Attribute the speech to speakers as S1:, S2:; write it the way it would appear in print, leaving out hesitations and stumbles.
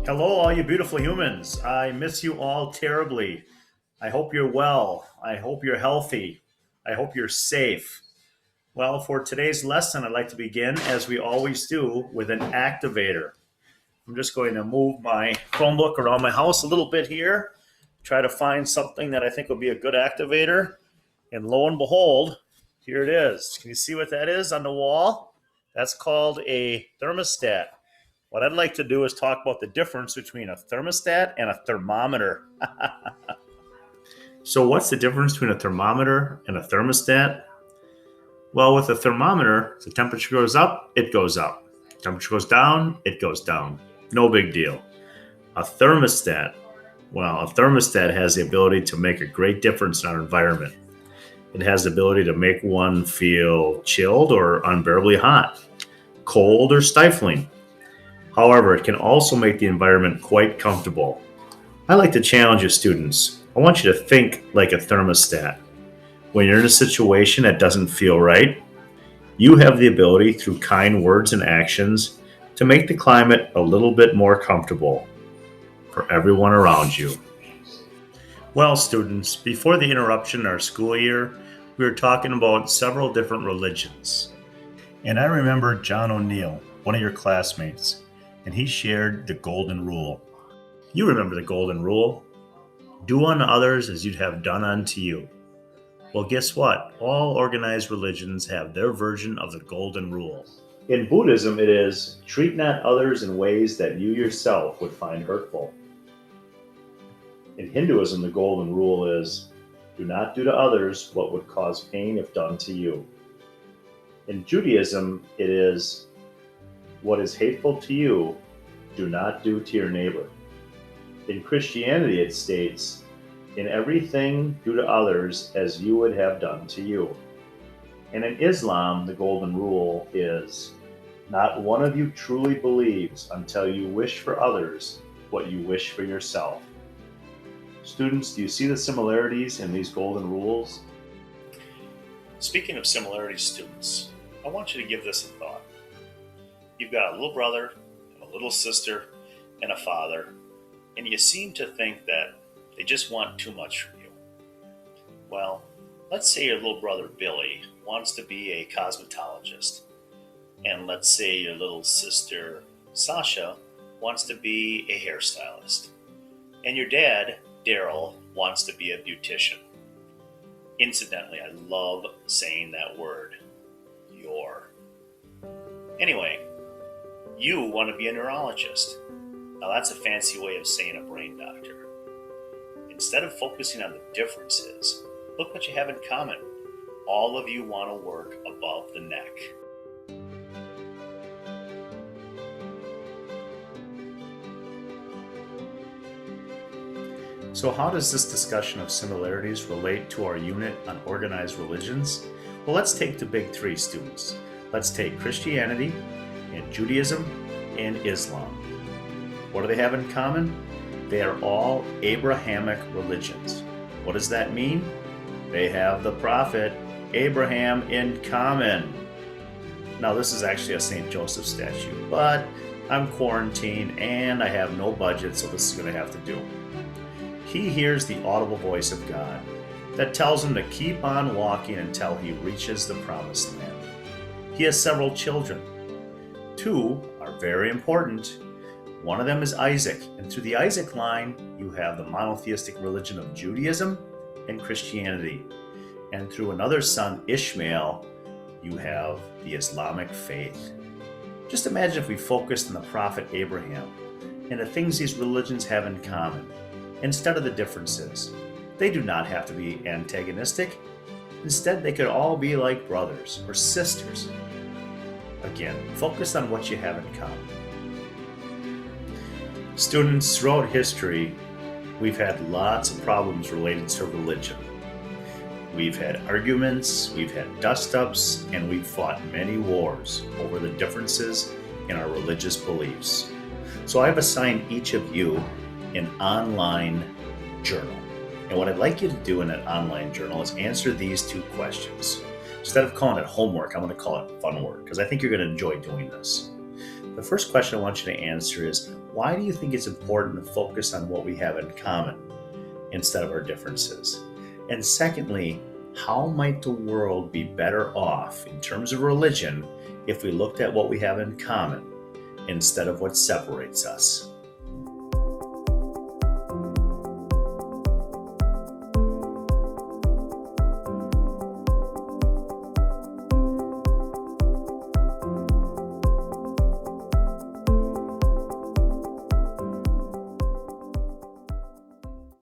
S1: Hello, all you beautiful humans. I miss you all terribly. I hope you're well. I hope you're healthy. I hope you're safe. Well, for today's lesson, I'd like to begin, as we always do, with an activator. I'm just going to move my Chromebook around my house a little bit here, try to find something that I think will be a good activator. And lo and behold, here it is. Can you see what that is on the wall? That's called a thermostat. What I'd like to do is talk about the difference between a thermostat and a thermometer. So, what's the difference between a thermometer and a thermostat? Well, with a thermometer, the temperature goes up, it goes up. Temperature goes down, it goes down. No big deal. A thermostat, a thermostat has the ability to make a great difference in our environment. It has the ability to make one feel chilled or unbearably hot, cold or stifling. However, it can also make the environment quite comfortable. I like to challenge you students. I want you to think like a thermostat. When you're in a situation that doesn't feel right, you have the ability through kind words and actions to make the climate a little bit more comfortable for everyone around you. Well, students, before the interruption in our school year, we were talking about several different religions. And I remember John O'Neill, one of your classmates, and he shared the golden rule. You remember the golden rule. Do unto others as you'd have done unto you. Well, guess what? All organized religions have their version of the golden rule. In Buddhism, it is, treat not others in ways that you yourself would find hurtful. In Hinduism, the golden rule is, do not do to others what would cause pain if done to you. In Judaism, it is, what is hateful to you, do not do to your neighbor. In Christianity, it states, in everything, do to others as you would have done to you. And in Islam, the golden rule is, not one of you truly believes until you wish for others what you wish for yourself. Students, do you see the similarities in these golden rules? Speaking of similarities, students, I want you to give this a thought. You've got a little brother, and a little sister, and a father, and you seem to think that they just want too much from you. Well, let's say your little brother Billy wants to be a cosmetologist, and let's say your little sister Sasha wants to be a hairstylist, and your dad, Daryl, wants to be a beautician. Incidentally, I love saying that word, your. Anyway, you want to be a neurologist. Now that's a fancy way of saying a brain doctor. Instead of focusing on the differences, look what you have in common. All of you want to work above the neck. So how does this discussion of similarities relate to our unit on organized religions? Well, let's take the big three, students. Let's take Christianity and Judaism and Islam. What do they have in common? They are all Abrahamic religions. What does that mean? They have the prophet Abraham in common. Now, this is actually a St. Joseph statue, but I'm quarantined and I have no budget, so this is going to have to do. He hears the audible voice of God that tells him to keep on walking until he reaches the promised land. He has several children. Two are very important. One of them is Isaac, and through the Isaac line, you have the monotheistic religion of Judaism and Christianity. And through another son, Ishmael, you have the Islamic faith. Just imagine if we focused on the prophet Abraham and the things these religions have in common, instead of the differences. They do not have to be antagonistic. Instead, they could all be like brothers or sisters. Again, focus on what you have in common. Students, throughout history, we've had lots of problems related to religion. We've had arguments, we've had dust-ups, and we've fought many wars over the differences in our religious beliefs. So I've assigned each of you an online journal. And what I'd like you to do in that online journal is answer these two questions. Instead of calling it homework, I'm going to call it fun work, because I think you're going to enjoy doing this. The first question I want you to answer is, why do you think it's important to focus on what we have in common instead of our differences? And secondly, how might the world be better off in terms of religion if we looked at what we have in common instead of what separates us?